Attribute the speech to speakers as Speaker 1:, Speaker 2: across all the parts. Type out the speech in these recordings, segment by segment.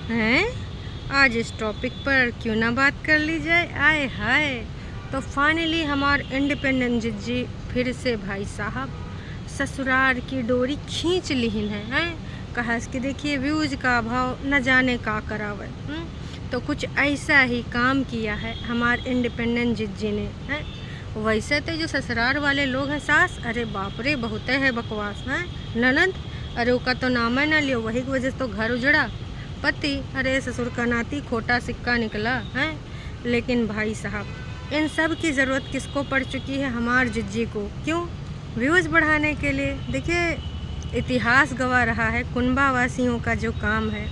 Speaker 1: हैं। आज इस टॉपिक पर क्यों ना बात कर ली जाए। आए हाय। तो फाइनली हमारे इंडिपेंडेंट जिज्जी फिर से भाई साहब ससुराल की डोरी खींच ली हैं। कहा कि देखिए व्यूज़ का अभाव न जाने का करावे। तो कुछ ऐसा ही काम किया है हमारे इंडिपेंडेंट जिज्जी ने हैं। वैसे तो जो ससुराल वाले लोग हैं सास, अरे बाप रे बहुत है बकवास हैं। ननद, अरे उसका तो नाम है ना लियो, वही की वजह से तो घर उजड़ा। पति, अरे ससुर का नाती खोटा सिक्का निकला है। लेकिन भाई साहब इन सब की ज़रूरत किसको पड़ चुकी है? हमार जिज्जी को। क्यों? व्यूज़ बढ़ाने के लिए। देखिए इतिहास गवा रहा है कुनबा वासियों का जो काम है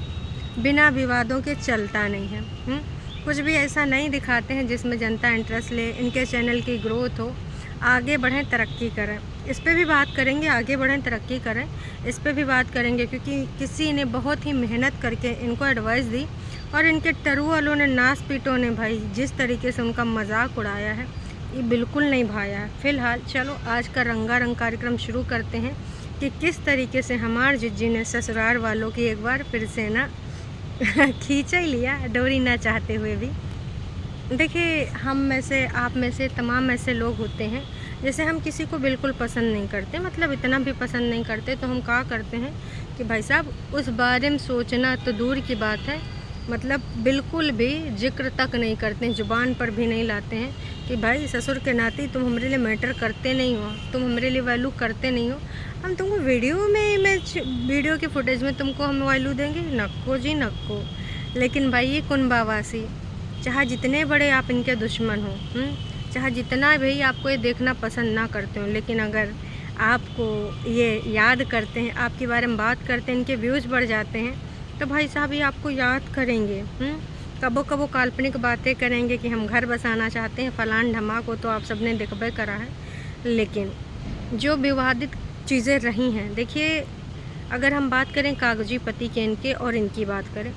Speaker 1: बिना विवादों के चलता नहीं है। कुछ भी ऐसा नहीं दिखाते हैं जिसमें जनता इंटरेस्ट ले, इनके चैनल की ग्रोथ हो, आगे बढ़ें, तरक्की करें। इस पे भी बात करेंगे, आगे बढ़ें तरक्की करें, इस पे भी बात करेंगे क्योंकि किसी ने बहुत ही मेहनत करके इनको एडवाइस दी और इनके टरू वालों ने, नास पीटों ने भाई जिस तरीके से उनका मजाक उड़ाया है ये बिल्कुल नहीं भाया है। फ़िलहाल चलो आज का रंगारंग कार्यक्रम शुरू करते हैं कि किस तरीके से हमार जिज्जी ने ससुराल वालों की एक बार फिर से ना खींच ही लिया डोरी ना चाहते हुए भी। देखिए हम में से, आप में से, तमाम ऐसे लोग होते हैं जैसे हम किसी को बिल्कुल पसंद नहीं करते, मतलब इतना भी पसंद नहीं करते तो हम क्या करते हैं कि भाई साहब उस बारे में सोचना तो दूर की बात है, मतलब बिल्कुल भी जिक्र तक नहीं करते हैं, ज़ुबान पर भी नहीं लाते हैं कि भाई ससुर के नाते तुम हमारे लिए मैटर करते नहीं हो, तुम हमारे लिए वैल्यू करते नहीं हो। हम तुमको वीडियो में इमेज, वीडियो के फुटेज में तुमको हम वैल्यू देंगे? नक्को जी नक्को। लेकिन भाई ये कुनबावासी, चाहे जितने बड़े आप इनके दुश्मन हो, चाहे जितना भी आपको ये देखना पसंद ना करते हो, लेकिन अगर आपको ये याद करते हैं, आपके बारे में बात करते हैं, इनके व्यूज़ बढ़ जाते हैं तो भाई साहब ये आपको याद करेंगे। कबो कबो काल्पनिक बातें करेंगे कि हम घर बसाना चाहते हैं, फलान ढमाक को तो आप सबने देखबे करा है। लेकिन जो विवादित चीज़ें रही हैं, देखिए अगर हम बात करें कागजी पति के इनके और इनकी बात करें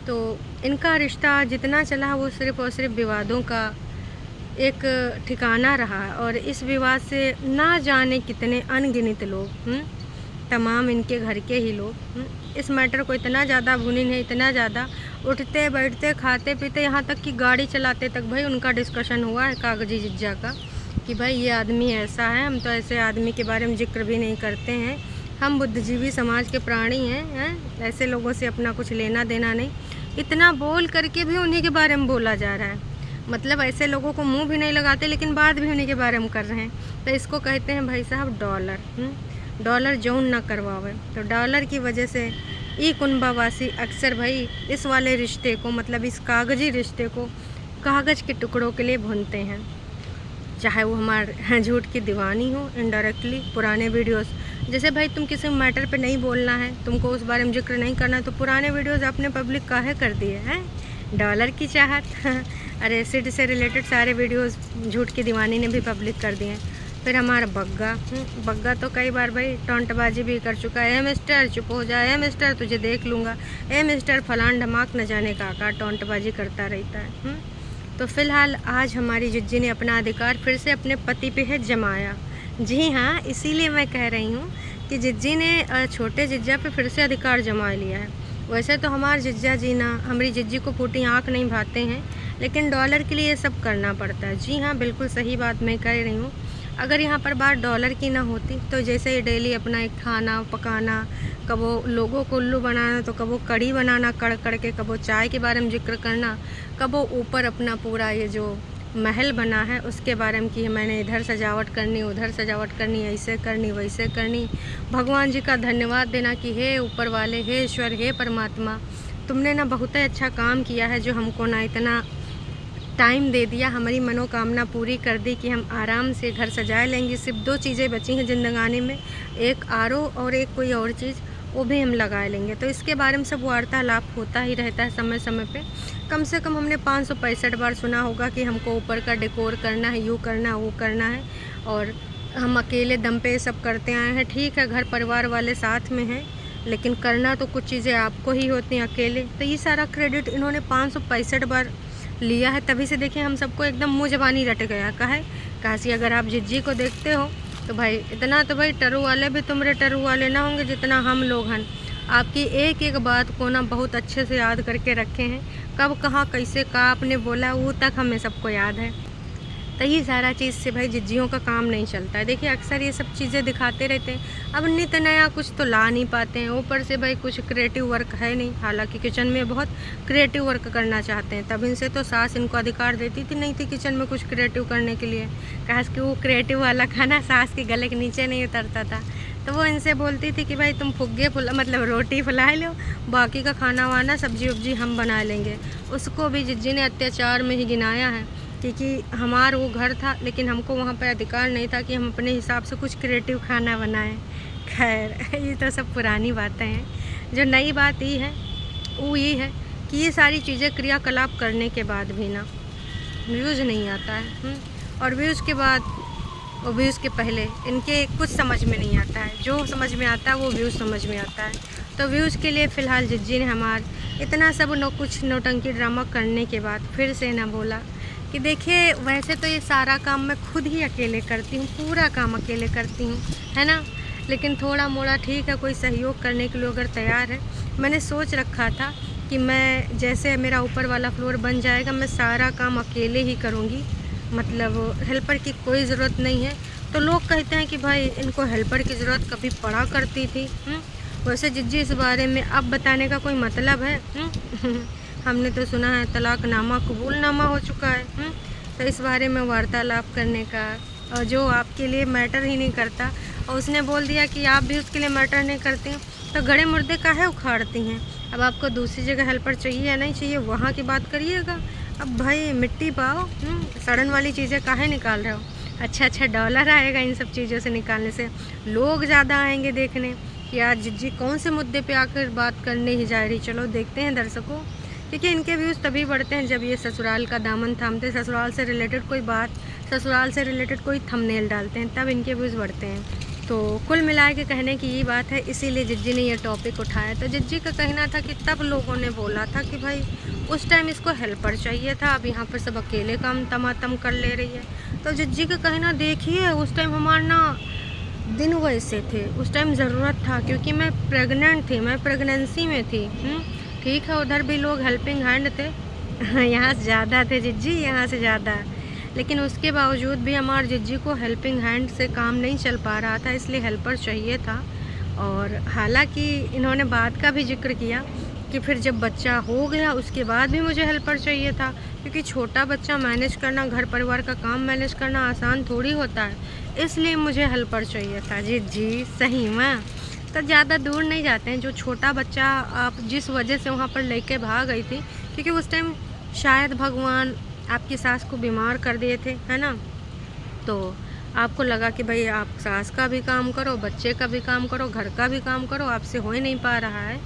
Speaker 1: तो इनका रिश्ता जितना चला वो सिर्फ़ और सिर्फ विवादों का एक ठिकाना रहा और इस विवाद से ना जाने कितने अनगिनत लोग, तमाम इनके घर के ही लोग, इस मैटर को इतना ज़्यादा भुनी है, इतना ज़्यादा उठते बैठते खाते पीते यहाँ तक कि गाड़ी चलाते तक भाई उनका डिस्कशन हुआ है कागजी जिज्जा का कि भाई ये आदमी ऐसा है, हम तो ऐसे आदमी के बारे में जिक्र भी नहीं करते हैं, हम बुद्धिजीवी समाज के प्राणी हैं, ऐसे लोगों से अपना कुछ लेना देना नहीं। इतना बोल करके भी उन्हीं के बारे में बोला जा रहा है, मतलब ऐसे लोगों को मुंह भी नहीं लगाते लेकिन बात भी उन्हीं के बारे में कर रहे हैं। तो इसको कहते हैं भाई साहब डॉलर। डॉलर जौन ना करवावे, तो डॉलर की वजह से ई कुनबावासी अक्सर भाई इस वाले रिश्ते को, मतलब इस कागजी रिश्ते को कागज़ के टुकड़ों के लिए भूनते हैं। चाहे वो हमारे झूठ की दीवानी हो, इनडायरेक्टली पुराने वीडियोस, जैसे भाई तुम किसी मैटर पे नहीं बोलना है, तुमको उस बारे में जिक्र नहीं करना, तो पुराने वीडियोस आपने पब्लिक काहे कर दिए हैं? डॉलर की चाहत। अरे सिड से रिलेटेड सारे वीडियोस झूठ की दीवानी ने भी पब्लिक कर दिए हैं। फिर हमारा बग्गा, बग्गा तो कई बार भाई टोंटबाजी भी कर चुका है। मिस्टर चुप हो जाए, मिस्टर तुझे देख लूँगा, मिस्टर फलान ढमाक न जाने का टोंटबाजी करता रहता है। तो फिलहाल आज हमारी जिज्जी ने अपना अधिकार फिर से अपने पति पे है जमाया। जी हाँ, इसीलिए मैं कह रही हूँ कि जिज्जी ने छोटे जिज्जा पे फिर से अधिकार जमा लिया है। वैसे तो हमारे जिज्जा जी ना, हमारी जिज्जी को फूटी आँख नहीं भाते हैं, लेकिन डॉलर के लिए ये सब करना पड़ता है। जी हाँ, बिल्कुल सही बात मैं कह रही हूँ। अगर यहाँ पर बात डॉलर की ना होती तो जैसे ये डेली अपना एक खाना पकाना, कबो लोगों को उल्लू बनाना, तो कबो कड़ी बनाना कड़ कड़ के, कबो चाय के बारे में जिक्र करना, कबो ऊपर अपना पूरा ये जो महल बना है उसके बारे में कि मैंने इधर सजावट करनी, उधर सजावट करनी, ऐसे करनी, वैसे करनी, भगवान जी का धन्यवाद देना कि हे ऊपर वाले, हे ईश्वर, हे परमात्मा, तुमने ना बहुत ही अच्छा काम किया है जो हमको ना इतना टाइम दे दिया, हमारी मनोकामना पूरी कर दी कि हम आराम से घर सजा लेंगे। सिर्फ 2 चीज़ें बची हैं ज़िंदगानी में, एक आरओ और एक कोई और चीज़, वो भी हम लगा लेंगे। तो इसके बारे में सब वार्तालाप होता ही रहता है समय समय पे। कम से कम हमने 565 बार सुना होगा कि हमको ऊपर का डेकोर करना है, यूँ करना है, वो करना है, और हम अकेले दम पे सब करते आए हैं। ठीक है, घर परिवार वाले साथ में हैं, लेकिन करना तो कुछ चीज़ें आपको ही होती हैं अकेले। तो ये सारा क्रेडिट इन्होंने 565 बार लिया है, तभी से देखिए हम सबको एकदम मुँह ज़बानी रट गया। काशी अगर आप जिज्जी को देखते हो तो भाई इतना तो भाई टरू वाले भी तुमरे टरू वाले ना होंगे जितना हम लोग हैं। आपकी एक एक बात को ना बहुत अच्छे से याद करके रखे हैं। कब कहाँ कैसे कहा आपने बोला वो तक हमें सबको याद है। तो ये सारा चीज़ से भाई जिज्जियों का काम नहीं चलता है। देखिए अक्सर ये सब चीज़ें दिखाते रहते हैं, अब नित नया कुछ तो ला नहीं पाते हैं। ऊपर से भाई कुछ क्रिएटिव वर्क है नहीं, हालांकि किचन में बहुत क्रिएटिव वर्क करना चाहते हैं। तब इनसे तो सास इनको अधिकार देती थी नहीं थी किचन में कुछ क्रिएटिव करने के लिए, खास कि वो क्रिएटिव वाला खाना सास के गले के नीचे नहीं उतरता था। तो वो इनसे बोलती थी कि भाई तुम फुग्गे फुला मतलब रोटी फुला लो, बाकी का खाना वाना सब्जी वब्जी हम बना लेंगे। उसको भी जिज्जी ने अत्याचार में ही गिनाया है, क्योंकि हमारा वो घर था लेकिन हमको वहाँ पे अधिकार नहीं था कि हम अपने हिसाब से कुछ क्रिएटिव खाना बनाएं। खैर ये तो सब पुरानी बातें हैं। जो नई बात ये है वो ये है कि ये सारी चीज़ें क्रियाकलाप करने के बाद भी ना व्यूज़ नहीं आता है। और व्यूज़ के बाद और व्यूज़ के पहले इनके कुछ समझ में नहीं आता है। जो समझ में आता है वो व्यूज़ समझ में आता है। तो व्यूज़ के लिए फ़िलहाल जिज्जी ने हमार इतना सब कुछ नौटंकी ड्रामा करने के बाद फिर से ना बोला कि देखिए वैसे तो ये सारा काम मैं खुद ही अकेले करती हूँ, पूरा काम अकेले करती हूँ, है ना। लेकिन थोड़ा मोड़ा ठीक है, कोई सहयोग करने के लिए अगर तैयार है। मैंने सोच रखा था कि मैं जैसे मेरा ऊपर वाला फ्लोर बन जाएगा मैं सारा काम अकेले ही करूँगी, मतलब हेल्पर की कोई ज़रूरत नहीं है। तो लोग कहते हैं कि भाई इनको हेल्पर की ज़रूरत कभी पड़ा करती थी। वैसे जिज्जी इस बारे में अब बताने का कोई मतलब है? हमने तो सुना है तलाकनामा कबूलनामा हो चुका है। तो इस बारे में वार्तालाप करने का, और जो आपके लिए मैटर ही नहीं करता, और उसने बोल दिया कि आप भी उसके लिए मैटर नहीं करती हैं, तो गड़े मुर्दे काहे उखाड़ती हैं। अब आपको दूसरी जगह हेल्पर चाहिए या नहीं चाहिए वहाँ की बात करिएगा। अब भाई मिट्टी पाओ, सड़न वाली चीज़ें काहे निकाल रहे हो। अच्छा डॉलर आएगा इन सब चीज़ों से निकालने से, लोग ज़्यादा आएंगे देखने कि आज जिज्जी कौन से मुद्दे पे आकर बात करने ही जा रही। चलो देखते हैं दर्शकों, क्योंकि इनके व्यूज़ तभी बढ़ते हैं जब ये ससुराल का दामन थामते, ससुराल से रिलेटेड कोई बात, ससुराल से रिलेटेड कोई थंबनेल डालते हैं, तब इनके व्यूज़ बढ़ते हैं। तो कुल मिला के कहने की ये बात है, इसीलिए जिज्जी ने ये टॉपिक उठाया। तो जिज्जी का कहना था कि तब लोगों ने बोला था कि भाई उस टाइम इसको हेल्पर चाहिए था, अब यहाँ पर सब अकेले काम तमातम कर ले रही है। तो जिज्जी का कहना देखिए उस टाइम हमारा ना दिन वैसे थे, उस टाइम ज़रूरत था, क्योंकि मैं प्रेग्नेंट थी, मैं प्रेगनेंसी में थी। ठीक है उधर भी लोग हेल्पिंग हैंड थे, यहाँ से ज़्यादा थे जिज्जी, यहाँ से ज़्यादा। लेकिन उसके बावजूद भी हमारे जिज्जी को हेल्पिंग हैंड से काम नहीं चल पा रहा था, इसलिए हेल्पर चाहिए था। और हालांकि इन्होंने बात का भी जिक्र किया कि फिर जब बच्चा हो गया उसके बाद भी मुझे हेल्पर चाहिए था, क्योंकि छोटा बच्चा मैनेज करना, घर परिवार का काम मैनेज करना आसान थोड़ी होता है, इसलिए मुझे हेल्पर चाहिए था। जिज्जी सही में तो ज़्यादा दूर नहीं जाते हैं। जो छोटा बच्चा आप जिस वजह से वहाँ पर लेके भाग गई थी, क्योंकि उस टाइम शायद भगवान आपकी सास को बीमार कर दिए थे, है ना। तो आपको लगा कि भाई आप सास का भी काम करो, बच्चे का भी काम करो, घर का भी काम करो, आपसे हो ही नहीं पा रहा है।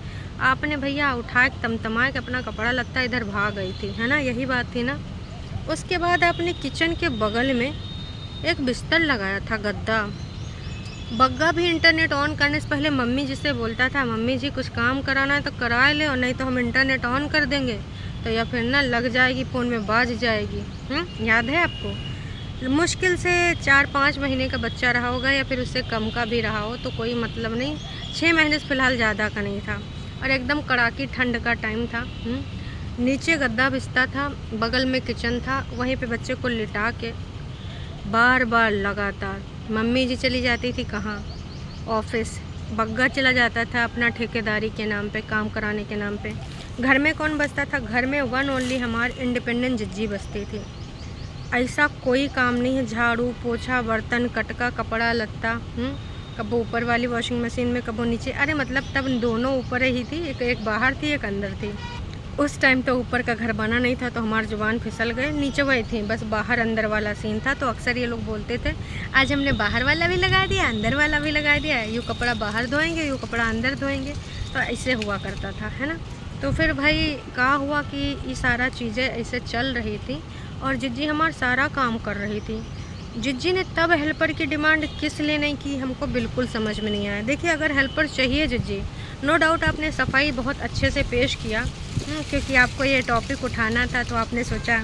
Speaker 1: आपने भैया उठा के तमतमा के अपना कपड़ा लगता इधर भाग गई थी, है ना, यही बात थी ना। उसके बाद आपने किचन के बगल में एक बिस्तर लगाया था, गद्दा। बग्गा भी इंटरनेट ऑन करने से पहले मम्मी जी से बोलता था, मम्मी जी कुछ काम कराना है तो करा ले, और नहीं तो हम इंटरनेट ऑन कर देंगे, तो या फिर ना लग जाएगी फ़ोन में बाज जाएगी। याद है आपको? मुश्किल से 4-5 महीने का बच्चा रहा होगा या फिर उससे कम का भी रहा हो, तो कोई मतलब नहीं। 6 महीने से फ़िलहाल ज़्यादा का नहीं था, और एकदम कड़ाकी ठंड का टाइम था। नीचे गद्दा बिस्ता था, बगल में किचन था, वहीं पे बच्चे को लिटा के बार बार लगातार मम्मी जी चली जाती थी कहाँ, ऑफिस। बग्गा चला जाता था अपना ठेकेदारी के नाम पे, काम कराने के नाम पे। घर में कौन बसता था? घर में वन ओनली हमारी इंडिपेंडेंट जिज्जी बसती थी। ऐसा कोई काम नहीं है, झाड़ू पोछा बर्तन कटका कपड़ा लत्ता, कबो ऊपर वाली वॉशिंग मशीन में कबो नीचे। अरे मतलब तब दोनों ऊपर ही थी, एक बाहर थी एक अंदर थी। उस टाइम तो ऊपर का घर बना नहीं था, तो हमारी जुबान फिसल गए, नीचे वही थी, बस बाहर अंदर वाला सीन था। तो अक्सर ये लोग बोलते थे आज हमने बाहर वाला भी लगा दिया, अंदर वाला भी लगा दिया, यूँ कपड़ा बाहर धोएंगे यूँ कपड़ा अंदर धोएंगे। तो ऐसे हुआ करता था, है ना। तो फिर भाई क्या हुआ कि ये सारा चीज़ें ऐसे चल रही थी और जिज्जी हमारा सारा काम कर रही थी। जिज्जी ने तब हेल्पर की डिमांड किस लिए नहीं की, हमको बिल्कुल समझ में नहीं आया। देखिए अगर हेल्पर चाहिए जिज्जी, नो डाउट आपने सफाई बहुत अच्छे से पेश किया, क्योंकि आपको ये टॉपिक उठाना था, तो आपने सोचा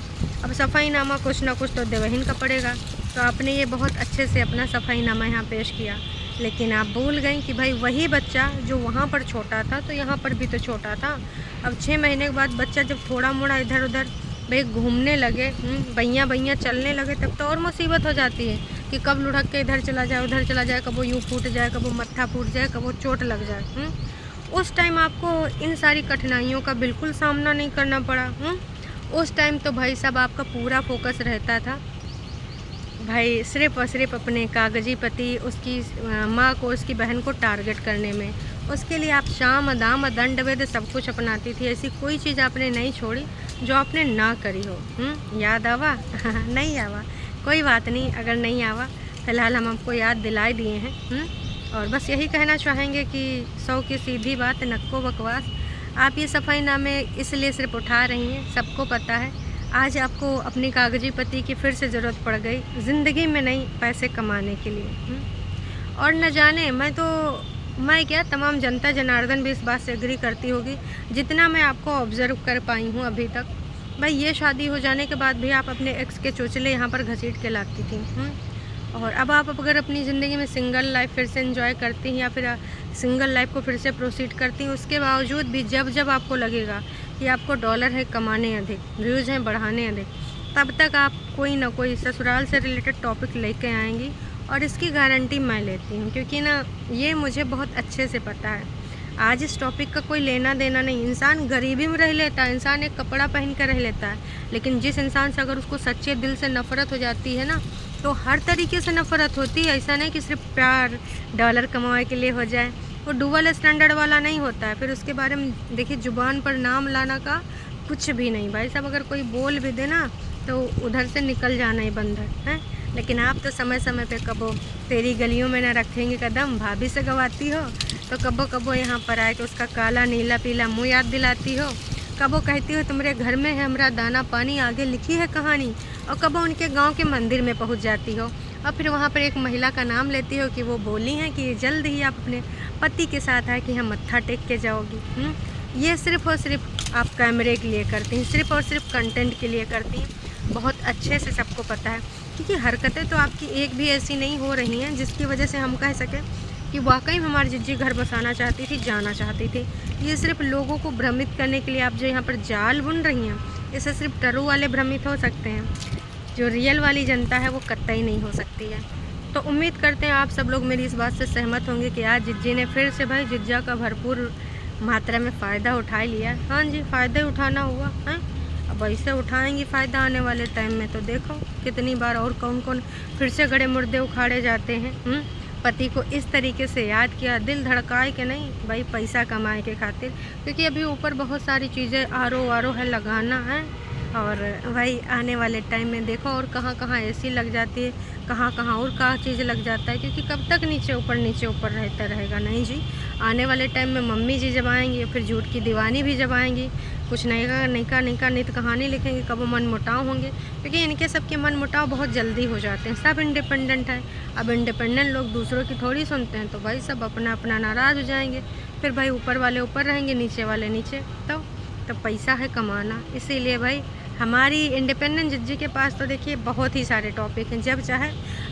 Speaker 1: अब सफाईनामा कुछ ना कुछ तो देवहीन का पड़ेगा, तो आपने ये बहुत अच्छे से अपना सफाईनामा यहाँ पेश किया। लेकिन आप भूल गई कि भाई वही बच्चा जो वहाँ पर छोटा था तो यहाँ पर भी तो छोटा था। अब 6 महीने के बाद बच्चा जब थोड़ा मोड़ा इधर उधर भाई घूमने लगे, बैयाँ बैयाँ चलने लगे, तब तो और मुसीबत हो जाती है कि कब लुढ़क के इधर चला जाए उधर चला जाए, कब वो यूँ फूट जाए, कब वो मत्था फूट जाए, कब वो चोट लग जाए। उस टाइम आपको इन सारी कठिनाइयों का बिल्कुल सामना नहीं करना पड़ा। उस टाइम तो भाई साहब आपका पूरा फोकस रहता था भाई सिर्फ़ और सिर्फ अपने कागजी पति, उसकी माँ को, उसकी बहन को टारगेट करने में। उसके लिए आप शाम दाम दंड वेद सब कुछ अपनाती थी। ऐसी कोई चीज़ आपने नहीं छोड़ी जो आपने ना करी हो। याद आवा? नहीं आवा, कोई बात नहीं, अगर नहीं आवा फ़िलहाल हम आपको याद दिला दिए हैं। और बस यही कहना चाहेंगे कि 100 की सीधी बात नक्को बकवास। आप ये सफ़ाईनामे इसलिए सिर्फ उठा रही हैं, सबको पता है आज आपको अपनी कागजी पति की फिर से ज़रूरत पड़ गई, ज़िंदगी में नहीं पैसे कमाने के लिए। और न जाने मैं क्या तमाम जनता जनार्दन भी इस बात से एग्री करती होगी, जितना मैं आपको ऑब्ज़र्व कर पाई हूँ अभी तक। भाई ये शादी हो जाने के बाद भी आप अपने एक्स के चोचले यहाँ पर घसीट के लाती थी। और अब आप अगर अपनी ज़िंदगी में सिंगल लाइफ फिर से एंजॉय करती हैं या फिर सिंगल लाइफ को फिर से प्रोसीड करती हैं, उसके बावजूद भी जब आपको लगेगा कि आपको डॉलर है कमाने अधिक, व्यूज़ हैं बढ़ाने अधिक, तब तक आप कोई ना कोई ससुराल से रिलेटेड टॉपिक लेके आएंगी। और इसकी गारंटी मैं लेती हूँ, क्योंकि ना ये मुझे बहुत अच्छे से पता है। आज इस टॉपिक का कोई लेना देना नहीं। इंसान गरीबी में रह लेता है, इंसान एक कपड़ा पहन कर रह लेता है, लेकिन जिस इंसान से अगर उसको सच्चे दिल से नफ़रत हो जाती है ना, तो हर तरीके से नफ़रत होती है। ऐसा नहीं कि सिर्फ प्यार डॉलर कमाने के लिए हो जाए, वो डुअल स्टैंडर्ड वाला नहीं होता है। फिर उसके बारे में देखिए, ज़ुबान पर नाम लाना का कुछ भी नहीं भाई साहब। अगर कोई बोल भी देना तो उधर से निकल जाना ही बंद है। लेकिन आप तो समय समय पे कबो तेरी गलियों में न रखेंगे कदम भाभी से गवाती हो, तो कबो कबो यहाँ पर आए कि उसका काला नीला पीला मुँह याद दिलाती हो। कबो कहती हो तुम्हारे घर में है हमारा दाना पानी, आगे लिखी है कहानी। और कबो उनके गांव के मंदिर में पहुंच जाती हो और फिर वहाँ पर एक महिला का नाम लेती हो कि वो बोली हैं कि जल्द ही आप अपने पति के साथ है कि हम मत्था टेक के जाओगी। ये सिर्फ़ और सिर्फ आप कैमरे के लिए करती हैं, सिर्फ़ और सिर्फ कंटेंट के लिए करती हैं। बहुत अच्छे से सबको पता है, क्योंकि हरकतें तो आपकी एक भी ऐसी नहीं हो रही हैं जिसकी वजह से हम कह सकें कि वाकई में हमारी जिज्जी घर बसाना चाहती थी, जाना चाहती थी। ये सिर्फ लोगों को भ्रमित करने के लिए आप जो यहाँ पर जाल बुन रही हैं, इससे सिर्फ टरू वाले भ्रमित हो सकते हैं। जो रियल वाली जनता है वो कतई नहीं हो सकती है। तो उम्मीद करते हैं आप सब लोग मेरी इस बात से सहमत होंगे कि आज जिज्जी ने फिर से भाई जिज्जा का भरपूर मात्रा में फ़ायदा उठा लिया। हाँ जी, फ़ायदा उठाना हुआ है। अब ऐसे उठाएंगी फ़ायदा आने वाले टाइम में, तो देखो कितनी बार और कौन कौन फिर से गड़े मुर्दे उखाड़े जाते हैं। पति को इस तरीके से याद किया, दिल धड़काए कि नहीं भाई पैसा कमाए के खातिर, क्योंकि अभी ऊपर बहुत सारी चीज़ें आरो है लगाना है। और भाई आने वाले टाइम में देखो और कहाँ एसी लग जाती है, कहाँ और क्या चीज़ लग जाता है, क्योंकि कब तक नीचे ऊपर रहता रहेगा। नहीं जी, आने वाले टाइम में मम्मी जी जब आएंगी, फिर झूठ की दीवानी भी जब आएंगी, कुछ नयका नित कहानी लिखेंगे, कब मन मुटाव होंगे, क्योंकि इनके सबके मन मुटाव बहुत जल्दी हो जाते हैं। सब इंडिपेंडेंट है। अब इंडिपेंडेंट लोग दूसरों की थोड़ी सुनते हैं, तो भाई सब अपना अपना नाराज़ हो जाएंगे। फिर भाई ऊपर वाले ऊपर रहेंगे, नीचे वाले नीचे। तो पैसा है कमाना। इसीलिए भाई हमारी इंडिपेंडेंट जिज्जी के पास तो देखिए बहुत ही सारे टॉपिक हैं।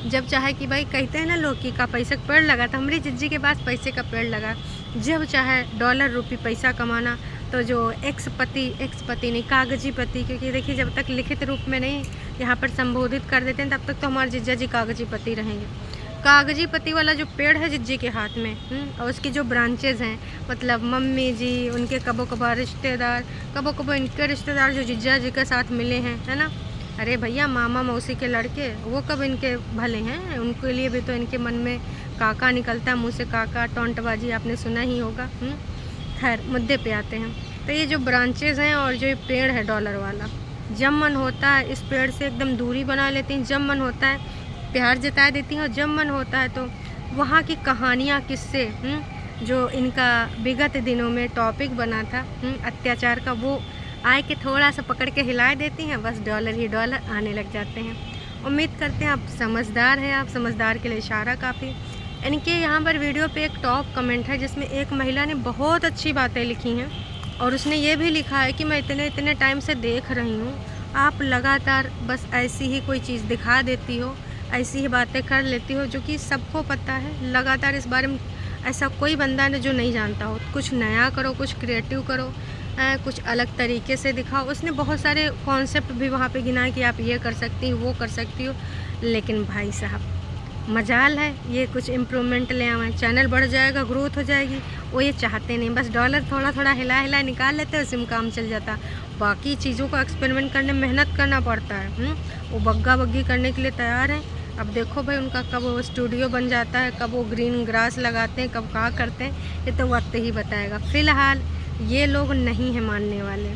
Speaker 1: जब चाहे कि भाई कहते हैं ना लोग कि का पैसे का पेड़ लगा, तो हमारी जिज्जी के पास पैसे का पेड़ लगा। जब चाहे डॉलर रुपये पैसा कमाना, तो जो एक्स पति नहीं कागजी पति, क्योंकि देखिए जब तक लिखित रूप में नहीं यहाँ पर संबोधित कर देते हैं तब तक तो हमारे जिज्जा जी कागजी पति रहेंगे। कागजी पति वाला जो पेड़ है जिज्जी के हाथ में, और उसकी जो ब्रांचेज़ हैं, मतलब मम्मी जी, उनके कबो कभार रिश्तेदार, कबो इनके रिश्तेदार जो जिज्जा जी के साथ मिले हैं, है ना। अरे भैया मामा मौसी के लड़के वो कब इनके भले हैं, उनके लिए भी तो इनके मन में काका निकलता है, मुँह से काका, टोंटबाजी आपने सुना ही होगा। खैर मुद्दे पे आते हैं। तो ये जो ब्रांचेज़ हैं और जो ये पेड़ है डॉलर वाला, जब मन होता है इस पेड़ से एकदम दूरी बना लेती हैं, जब मन होता है प्यार जता देती हैं, और जब मन होता है तो वहाँ की कहानियाँ किस्से जो इनका विगत दिनों में टॉपिक बना था अत्याचार का, वो आए के थोड़ा सा पकड़ के हिला देती हैं, बस डॉलर ही डॉलर आने लग जाते हैं। उम्मीद करते हैं आप समझदार हैं, आप समझदार के लिए इशारा काफ़ी। इनके यहाँ पर वीडियो पे एक टॉप कमेंट है जिसमें एक महिला ने बहुत अच्छी बातें लिखी हैं, और उसने ये भी लिखा है कि मैं इतने टाइम से देख रही हूँ, आप लगातार बस ऐसी ही कोई चीज़ दिखा देती हो, ऐसी ही बातें कर लेती हो जो कि सबको पता है। लगातार इस बारे में ऐसा कोई बंदा नहीं जो नहीं जानता हो। कुछ नया करो, कुछ क्रिएटिव करो, कुछ अलग तरीके से दिखाओ। उसने बहुत सारे कॉन्सेप्ट भी वहाँ पे गिनाए कि आप ये कर सकती हो, वो कर सकती हो। लेकिन भाई साहब मजाल है ये कुछ इम्प्रूवमेंट ले आए, चैनल बढ़ जाएगा, ग्रोथ हो जाएगी। वो ये चाहते नहीं, बस डॉलर थोड़ा थोड़ा हिला हिला निकाल लेते हैं, उसी में काम चल जाता। बाकी चीज़ों को एक्सपेरिमेंट करने में मेहनत करना पड़ता है। वो बग्गा बग्गी करने के लिए तैयार हैं। अब देखो भाई उनका कब वो स्टूडियो बन जाता है, कब वो ग्रीन ग्रास लगाते हैं, कब कहाँ करते हैं, ये तो वक्त ही बताएगा। फ़िलहाल ये लोग नहीं है मानने वाले।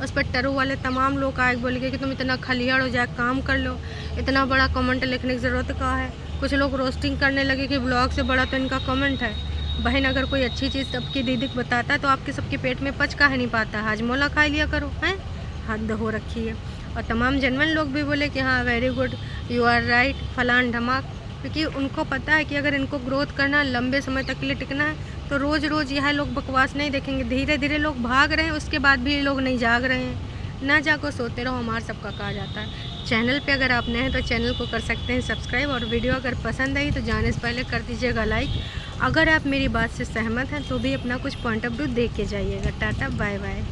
Speaker 1: उस पर टरू वाले तमाम लोग आए बोल के कि तुम इतना खलियाड़ हो जाए, काम कर लो, इतना बड़ा कमेंट लिखने की ज़रूरत कहाँ है। कुछ लोग रोस्टिंग करने लगे कि ब्लॉग से बड़ा तो इनका कमेंट है। बहन अगर कोई अच्छी चीज़ सबकी दीदी को बताता है तो आपके सबके पेट में पच काहे नहीं पाता, हाजमोला खा लिया करो। हैं हद हो रखी है। और तमाम जेन्युइन लोग भी बोले कि हाँ very good, you are right, फलान ढमाक। क्योंकि उनको पता है कि अगर इनको ग्रोथ करना, लंबे समय तक के लिए टिकना है, तो रोज़ रोज़ यह लोग बकवास नहीं देखेंगे। धीरे धीरे लोग भाग रहे हैं, उसके बाद भी लोग नहीं जाग रहे हैं। ना जागो सोते रहो, हमारा सबका कहा जाता है। चैनल पे अगर आप नए हैं तो चैनल को कर सकते हैं सब्सक्राइब, और वीडियो अगर पसंद आई तो जाने से पहले कर दीजिएगा लाइक। अगर आप मेरी बात से सहमत हैं तो भी अपना कुछ पॉइंट ऑफ व्यू दे के जाइएगा। Tata bye bye.